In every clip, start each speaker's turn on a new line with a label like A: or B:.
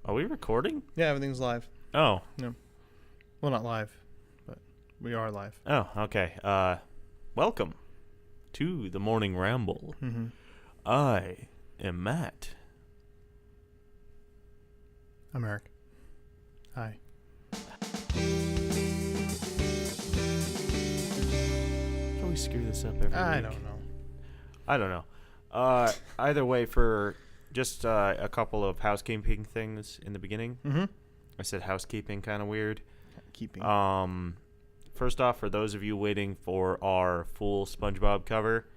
A: Are we recording?
B: Yeah, everything's live.
A: Oh.
B: Yeah. Well, not live, but we are live.
A: Oh, okay. Welcome to the Morning Ramble.
B: Mm-hmm.
A: I am Matt.
B: I'm Eric. Hi.
A: Can we screw this up every week?
B: I don't know.
A: I don't know. Either way, for just a couple of housekeeping things in the beginning.
B: Mm-hmm.
A: I said housekeeping, kind of weird.
B: Keeping.
A: First off, for those of you waiting for our full SpongeBob cover,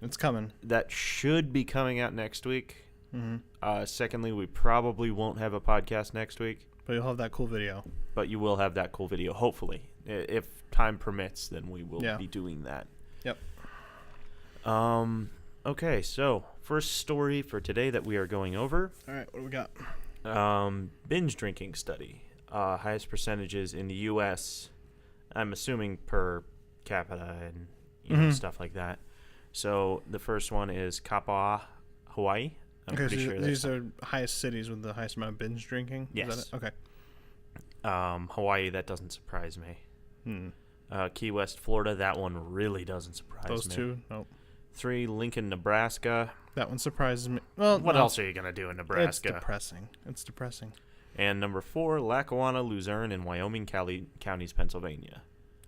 B: It's coming.
A: that should be coming out next week.
B: Mm-hmm.
A: Secondly, we probably won't have a podcast next week,
B: But you'll have that cool video.
A: but you will have that cool video, hopefully. If time permits, then we will be doing that.
B: Yep.
A: Okay, so first story for today that we are going over.
B: All right, what do we got?
A: Binge drinking study. Highest percentages in the U.S., I'm assuming per capita and know, stuff like that. So the first one is Kapaa, Hawaii. I'm
B: okay,
A: pretty
B: so
A: sure
B: these are highest cities with the highest amount of binge drinking?
A: Yes.
B: Is that it? Okay.
A: Hawaii, that doesn't surprise me.
B: Hmm.
A: Key West, Florida, that one really doesn't surprise me.
B: Those two? Nope.
A: 3, Lincoln, Nebraska.
B: That one surprises me. Well,
A: What else are you going to do in Nebraska?
B: It's depressing.
A: And number 4, Lackawanna, Luzerne, and Wyoming counties, Pennsylvania.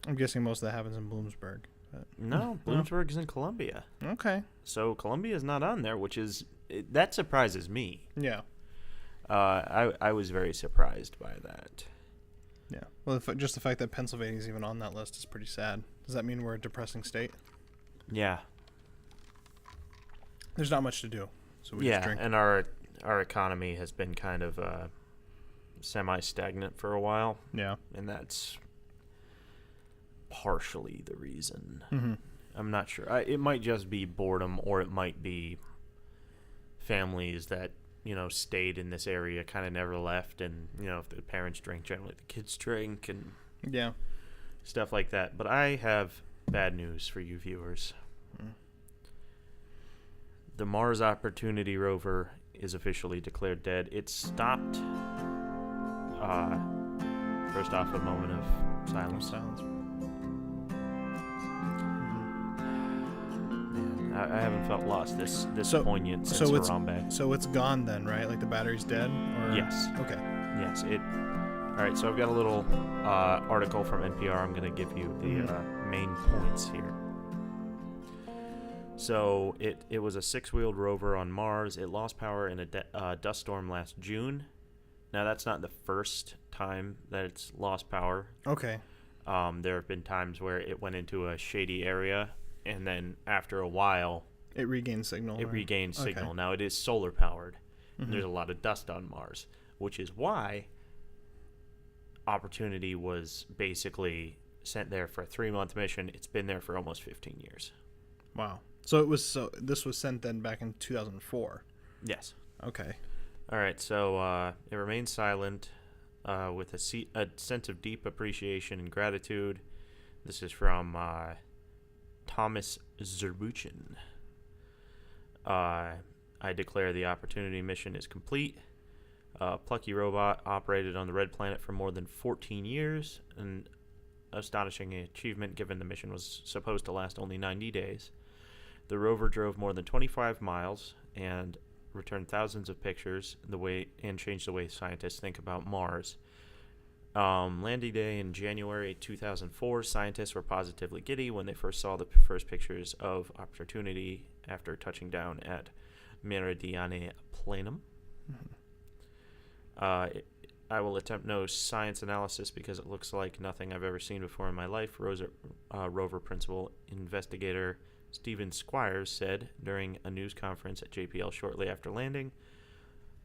B: I'm guessing most of that happens in Bloomsburg. But
A: No, Bloomsburg is in Columbia.
B: Okay.
A: So Columbia is not on there, which is that surprises me.
B: Yeah.
A: I was very surprised by that.
B: Yeah. Well, just the fact that Pennsylvania is even on that list is pretty sad. Does that mean we're a depressing state?
A: Yeah.
B: There's not much to do, so we just drink.
A: And our economy has been kind of semi-stagnant for a while.
B: Yeah.
A: And that's partially the reason.
B: Mm-hmm.
A: I'm not sure. It might just be boredom, or it might be families that, stayed in this area, kind of never left, and, if the parents drink, generally the kids drink, and stuff like that. But I have bad news for you viewers. The Mars Opportunity rover is officially declared dead. It stopped. First off, a moment of silence. Man, I haven't felt lost this poignant since Harambe.
B: So it's gone then, right? Like the battery's dead? Or?
A: Yes.
B: Okay.
A: Yes. All right. So I've got a little article from NPR. I'm going to give you the main points here. So it was a 6-wheeled rover on Mars. It lost power in a dust storm last June. Now, that's not the first time that it's lost power.
B: Okay.
A: There have been times where it went into a shady area, and then after a while...
B: It regained signal.
A: Signal. Now, it is solar-powered, and there's a lot of dust on Mars, which is why Opportunity was basically sent there for a 3-month mission. It's been there for almost 15 years.
B: Wow. So this was sent then back in 2004.
A: Yes.
B: Okay.
A: All right. So it remains silent with a sense of deep appreciation and gratitude. This is from Thomas Zerbuchin. I declare the Opportunity mission is complete. Plucky robot operated on the Red Planet for more than 14 years, an astonishing achievement given the mission was supposed to last only 90 days. The rover drove more than 25 miles and returned thousands of pictures and changed the way scientists think about Mars. Landing day in January 2004, scientists were positively giddy when they first saw the first pictures of Opportunity after touching down at Meridiani Planum. I will attempt no science analysis because it looks like nothing I've ever seen before in my life, rover principal investigator Stephen Squires said during a news conference at JPL shortly after landing.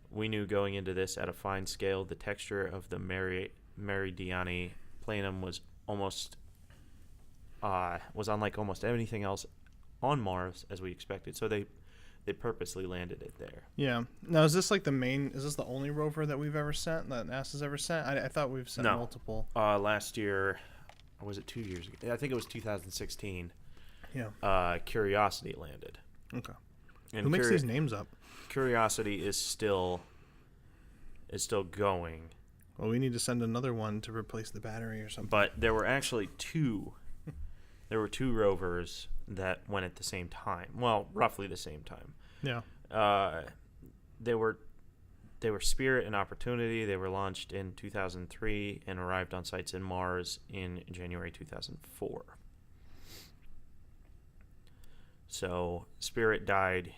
A: We knew going into this at a fine scale the texture of the Meridiani Planum was unlike almost anything else on Mars as we expected. So they purposely landed it there.
B: Yeah. Now, is this the only rover that we've ever sent, that NASA's ever sent? I thought we've sent multiple.
A: Last year, or was it 2 years ago? I think it was 2016.
B: Yeah.
A: Curiosity landed.
B: Okay.
A: And
B: who makes these names up?
A: Curiosity is still is still going.
B: Well, we need to send another one to replace the battery or something.
A: But there were actually two. There were two Rovers that went at the same time. Well, roughly the same time.
B: Yeah.
A: They were Spirit and Opportunity. They were launched in 2003 and arrived on sites in Mars in January 2004. So Spirit died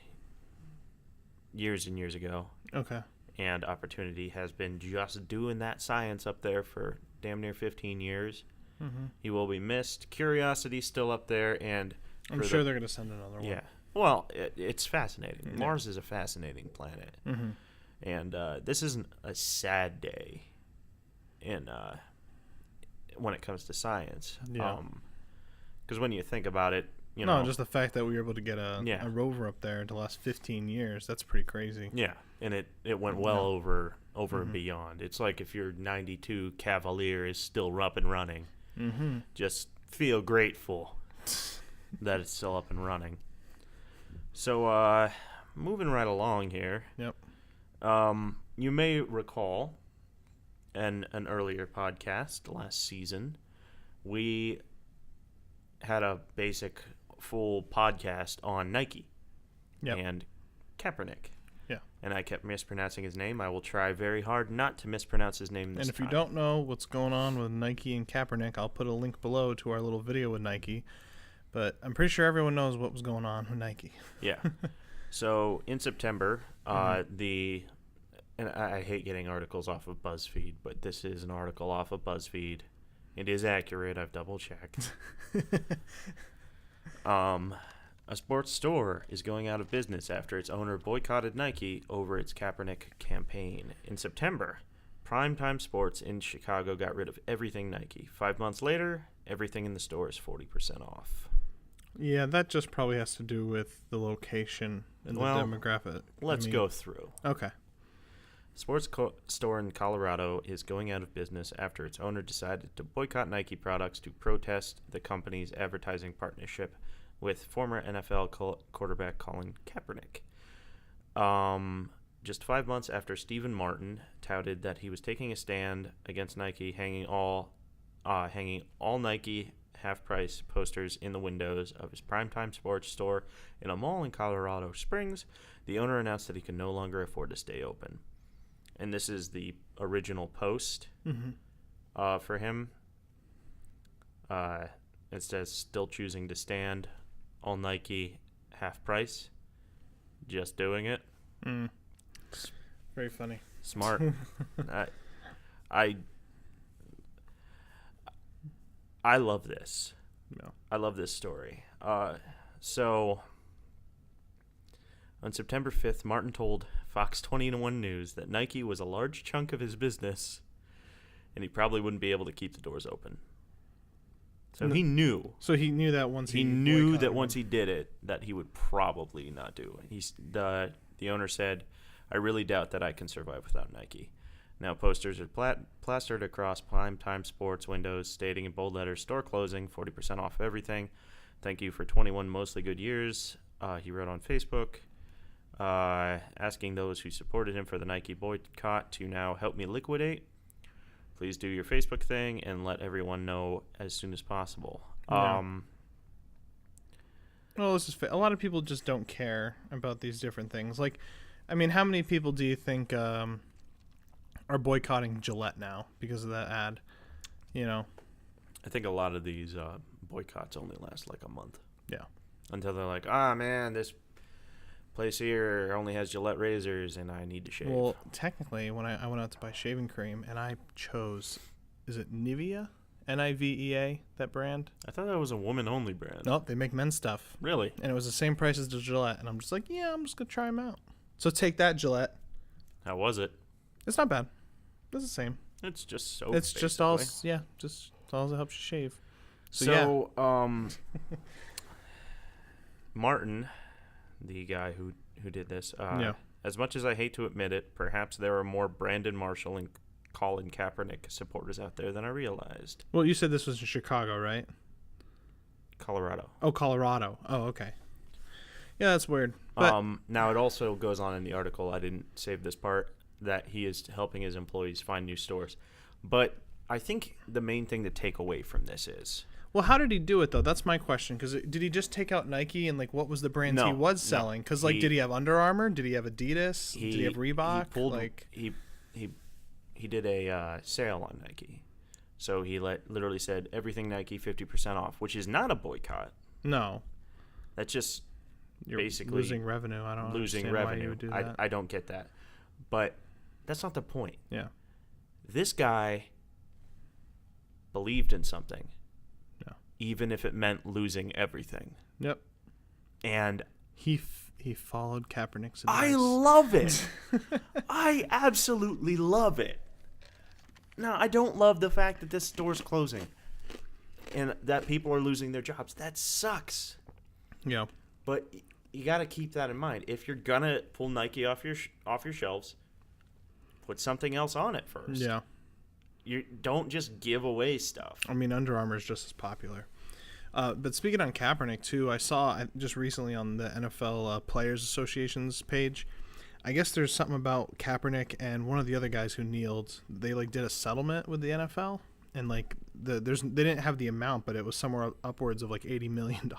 A: years and years ago.
B: Okay.
A: And Opportunity has been just doing that science up there for damn near 15 years.
B: Mm-hmm.
A: He will be missed. Curiosity's still up there, and
B: I'm sure they're going to send another one.
A: Yeah. Well, it's fascinating.
B: Yeah.
A: Mars is a fascinating planet.
B: Mm-hmm.
A: And this isn't a sad day when it comes to science.
B: Yeah.
A: Because when you think about it,
B: just the fact that we were able to get a rover up there to last 15 years, that's pretty crazy.
A: Yeah, and it went well over and beyond. It's like if your 92 Cavalier is still up and running, just feel grateful that it's still up and running. So, moving right along here.
B: Yep.
A: You may recall an earlier podcast last season, we had a basic full podcast on Nike and Kaepernick.
B: Yeah.
A: And I kept mispronouncing his name. I will try very hard not to mispronounce his name this time.
B: And if you don't know what's going on with Nike and Kaepernick, I'll put a link below to our little video with Nike. But I'm pretty sure everyone knows what was going on with Nike.
A: Yeah. So in September, and I hate getting articles off of BuzzFeed, but this is an article off of BuzzFeed. It is accurate. I've double-checked. A sports store is going out of business after its owner boycotted Nike over its Kaepernick campaign. In September, Primetime Sports in Chicago got rid of everything Nike. 5 months later, everything in the store is 40% off.
B: Yeah, that just probably has to do with the location and the demographic.
A: Let's go through.
B: Okay.
A: Sports store in Colorado is going out of business after its owner decided to boycott Nike products to protest the company's advertising partnership with former NFL quarterback Colin Kaepernick. Just 5 months after Stephen Martin touted that he was taking a stand against Nike, hanging all Nike half-price posters in the windows of his Primetime Sports store in a mall in Colorado Springs, the owner announced that he could no longer afford to stay open. And this is the original post for him. It says, still choosing to stand, all Nike, half price, just doing it.
B: Very funny.
A: Smart. I love this.
B: No.
A: I love this story. So on September 5th, Martin told Fox 21 News that Nike was a large chunk of his business and he probably wouldn't be able to keep the doors open. So he knew.
B: So he knew that once
A: he knew that once he did it, that he would probably not do it. The owner said, "I really doubt that I can survive without Nike." Now posters are plastered across Primetime Sports windows stating in bold letters, "Store closing, 40% off everything. Thank you for 21 mostly good years." He wrote on Facebook, asking those who supported him for the Nike boycott to now help me liquidate. Please do your Facebook thing and let everyone know as soon as possible.
B: Yeah. Well, this is a lot of people just don't care about these different things. Like, I mean, how many people do you think are boycotting Gillette now because of that ad? You know,
A: I think a lot of these boycotts only last like a month.
B: Yeah.
A: Until they're like, "Ah, man, this place here only has Gillette razors and I need to shave."
B: Well, technically, when I went out to buy shaving cream and I chose, is it Nivea? Nivea, that brand?
A: I thought that was a woman-only brand.
B: Nope, they make men's stuff.
A: Really?
B: And it was the same price as the Gillette. And I'm just like, yeah, I'm just going to try them out. So take that, Gillette.
A: How was it?
B: It's not bad. It's the same.
A: It's just soap,
B: It's
A: basically.
B: just all that helps you shave.
A: So Martin, the guy who did this, as much as I hate to admit it, perhaps there are more Brandon Marshall and Colin Kaepernick supporters out there than I realized.
B: Well, you said this was in Chicago, right?
A: Colorado.
B: Oh, Colorado. Oh, okay. Yeah, that's weird. But
A: now, it also goes on in the article, I didn't save this part, that he is helping his employees find new stores. But I think the main thing to take away from this is...
B: Well, how did he do it, though? That's my question. Because did he just take out Nike and, like, what was the brands he was selling? Because, like, did he have Under Armour? Did he have Adidas? Did he have Reebok?
A: He did a sale on Nike. So he literally said, everything Nike, 50% off, which is not a boycott.
B: No.
A: That's just
B: You're
A: basically...
B: losing revenue. I don't understand why you would do that.
A: I don't get that. But that's not the point.
B: Yeah.
A: This guy believed in something.
B: Yeah.
A: Even if it meant losing everything.
B: Yep.
A: And
B: he followed Kaepernick's advice.
A: I love it. I absolutely love it. Now, I don't love the fact that this store's closing and that people are losing their jobs. That sucks.
B: Yeah.
A: But you got to keep that in mind. If you're going to pull Nike off your shelves, put something else on it first.
B: Yeah.
A: You don't just give away stuff.
B: I mean, Under Armour is just as popular. But speaking on Kaepernick, too, I saw just recently on the NFL Players Association's page, I guess there's something about Kaepernick and one of the other guys who kneeled. They, like, did a settlement with the NFL, and, like, they didn't have the amount, but it was somewhere upwards of, like, $80 million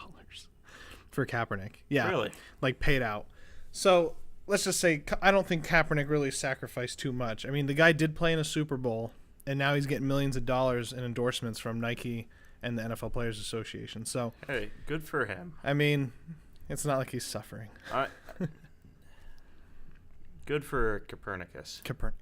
B: for Kaepernick. Yeah.
A: Really?
B: Like, paid out. So let's just say I don't think Kaepernick really sacrificed too much. I mean, the guy did play in a Super Bowl, and now he's getting millions of dollars in endorsements from Nike and the NFL Players Association. So,
A: hey, good for him.
B: I mean, it's not like he's suffering.
A: Good for Copernicus.
B: Kaepernick.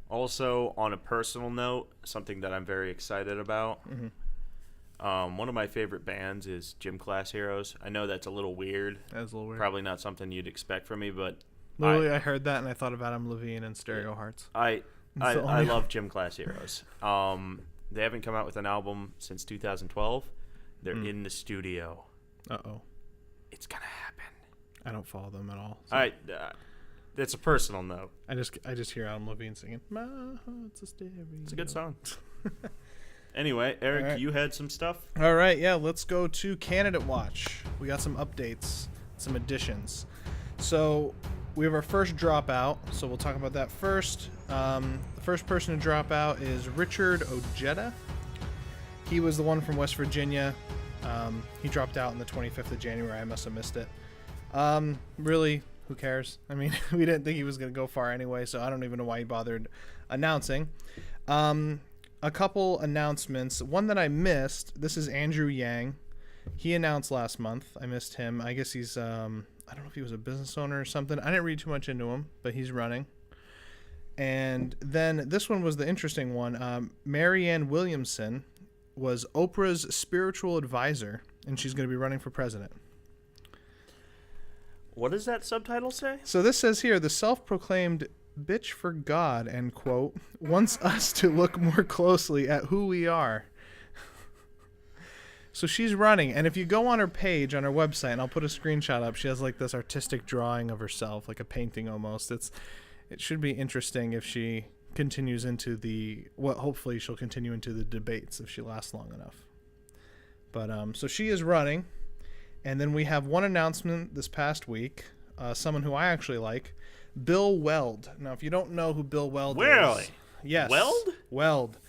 A: Also, on a personal note, something that I'm very excited about.
B: Mm-hmm.
A: One of my favorite bands is Gym Class Heroes. I know that's a little weird.
B: That's a little weird.
A: Probably not something you'd expect from me, but
B: literally, I heard that and I thought of Adam Levine and Stereo Hearts.
A: I love Gym Class Heroes. They haven't come out with an album since 2012. They're in the studio.
B: Uh-oh.
A: It's gonna happen.
B: I don't follow them at all.
A: So. It's a personal note.
B: I just hear Adam Levine singing. My heart's a stereo.
A: It's a good song. Anyway, Eric,
B: right.
A: You had some stuff?
B: All right, yeah, let's go to Candidate Watch. We got some updates, some additions. So we have our first dropout, so we'll talk about that first. The first person to drop out is Richard Ojeda. He was the one from West Virginia. He dropped out on the 25th of January. I must have missed it. Really, who cares? I mean, we didn't think he was going to go far anyway, so I don't even know why he bothered announcing. A couple announcements. One that I missed, this is Andrew Yang. He announced last month. I missed him. I guess he's, I don't know if he was a business owner or something. I didn't read too much into him, but he's running. And then this one was the interesting one. Marianne Williamson was Oprah's spiritual advisor, and she's going to be running for president.
A: What does that subtitle say?
B: So this says here, the self-proclaimed bitch for God, end quote, wants us to look more closely at who we are. So she's running, and if you go on her page, on her website, and I'll put a screenshot up, she has like this artistic drawing of herself, like a painting almost. It should be interesting if she continues into hopefully she'll continue into the debates if she lasts long enough. But so she is running, and then we have one announcement this past week, someone who I actually like, Bill Weld. Now, if you don't know who Bill Weld is, yes, Weld.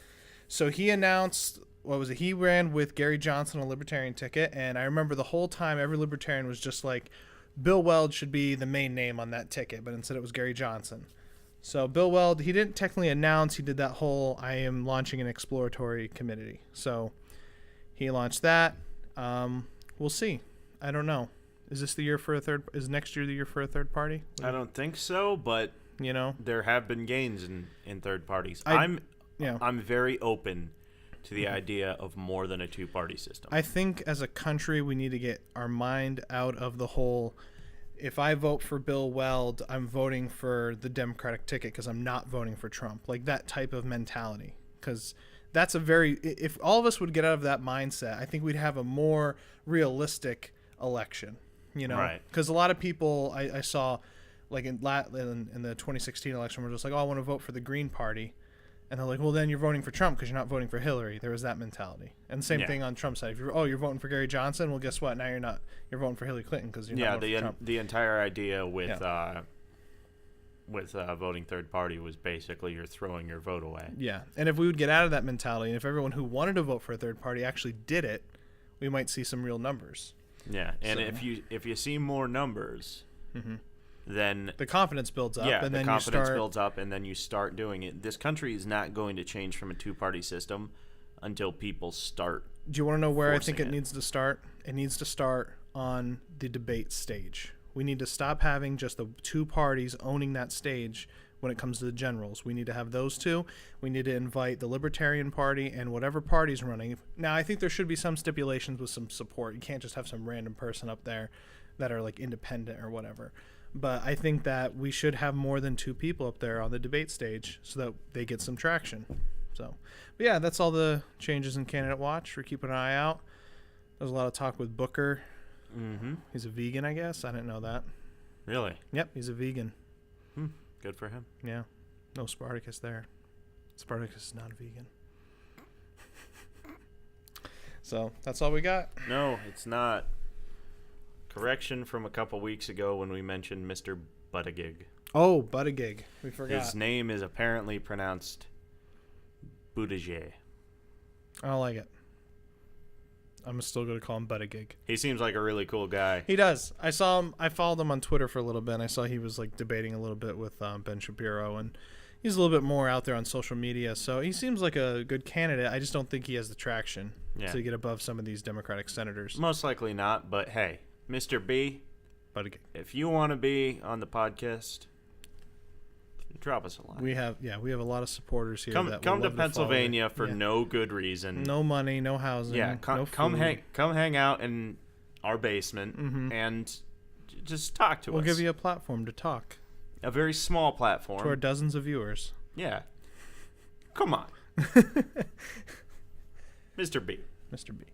B: So he announced, what was it? He ran with Gary Johnson on a Libertarian ticket, and I remember the whole time every Libertarian was just like, Bill Weld should be the main name on that ticket, but instead it was Gary Johnson. So Bill Weld, he didn't technically announce. He did that whole, I am launching an exploratory committee. So he launched that. We'll see. I don't know. Is this the year for is next year the year for a third party?
A: I don't think so, but
B: you know,
A: there have been gains in third parties.
B: I'm
A: very open to the idea of more than a two-party system.
B: I think as a country we need to get our mind out of the whole, if I vote for Bill Weld, I'm voting for the Democratic ticket because I'm not voting for Trump. Like that type of mentality. Because that's if all of us would get out of that mindset, I think we'd have a more realistic election. You know,
A: right?
B: Because a lot of people I saw, like in the 2016 election, were just like, "Oh, I want to vote for the Green Party," And they're like, well, then you're voting for Trump because you're not voting for Hillary. There was that mentality. And same thing on Trump's side. If you're voting for Gary Johnson, well, guess what? Now you're not. You're voting for Hillary Clinton because you're not voting for Trump.
A: The entire idea with voting third party was basically you're throwing your vote away.
B: Yeah, and if we would get out of that mentality, and if everyone who wanted to vote for a third party actually did it, we might see some real numbers.
A: Yeah, and if you see more numbers, then
B: the confidence builds up.
A: Yeah,
B: and
A: the
B: then
A: confidence builds up, and then you start doing it. This country is not going to change from a two-party system until people start.
B: Do you want to know where I think it needs to start? It needs to start on the debate stage. We need to stop having just the two parties owning that stage when it comes to the generals. We need to have those two. We need to invite the Libertarian Party and whatever party's running. Now, I think there should be some stipulations with some support. You can't just have some random person up there that are like independent or whatever. But I think that we should have more than two people up there on the debate stage so that they get some traction. So, but yeah, that's all the changes in Candidate Watch. We're keeping an eye out. There's a lot of talk with Booker.
A: Mm-hmm.
B: He's a vegan, I guess. I didn't know that.
A: Really?
B: Yep, he's a vegan.
A: Good for him.
B: Yeah. No Spartacus there. Spartacus is not a vegan. So, that's all we got.
A: No, it's not. Correction from a couple weeks ago when we mentioned Mr. Buttigieg.
B: Oh, Buttigieg. We forgot.
A: His name is apparently pronounced Buttigieg.
B: I don't like it. I'm still going to call him Buttigieg.
A: He seems like a really cool guy.
B: He does. I saw him. I followed him on Twitter for a little bit, and I saw he was like debating a little bit with Ben Shapiro, and he's a little bit more out there on social media. So he seems like a good candidate. I just don't think he has the traction to get above some of these Democratic senators.
A: Most likely not, but hey, Mr. B,
B: Buttigieg.
A: If you want to be on the podcast, drop us a line.
B: We have a lot of supporters here.
A: Come to Pennsylvania for no good reason.
B: No money, no housing.
A: Yeah,
B: no
A: come hang out in our basement and just talk to us.
B: We'll give you a platform to talk.
A: A very small platform
B: to our dozens of viewers.
A: Yeah, come on, Mr. B.
B: Mr. B.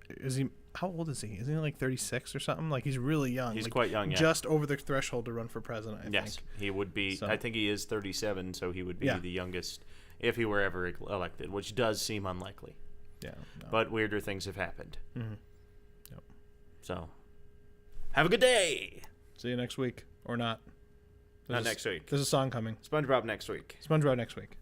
B: Is he? How old is he? Is he like 36 or something? Like he's really young.
A: He's
B: like
A: quite young. Yeah.
B: Just over the threshold to run for president. I
A: think. He would be.
B: So.
A: I think he is 37, so he would be the youngest if he were ever elected, which does seem unlikely.
B: Yeah. No.
A: But weirder things have happened.
B: Mm-hmm. Yep.
A: So, have a good day.
B: See you next week or not.
A: Not next week.
B: There's a song coming.
A: SpongeBob next week.
B: SpongeBob next week.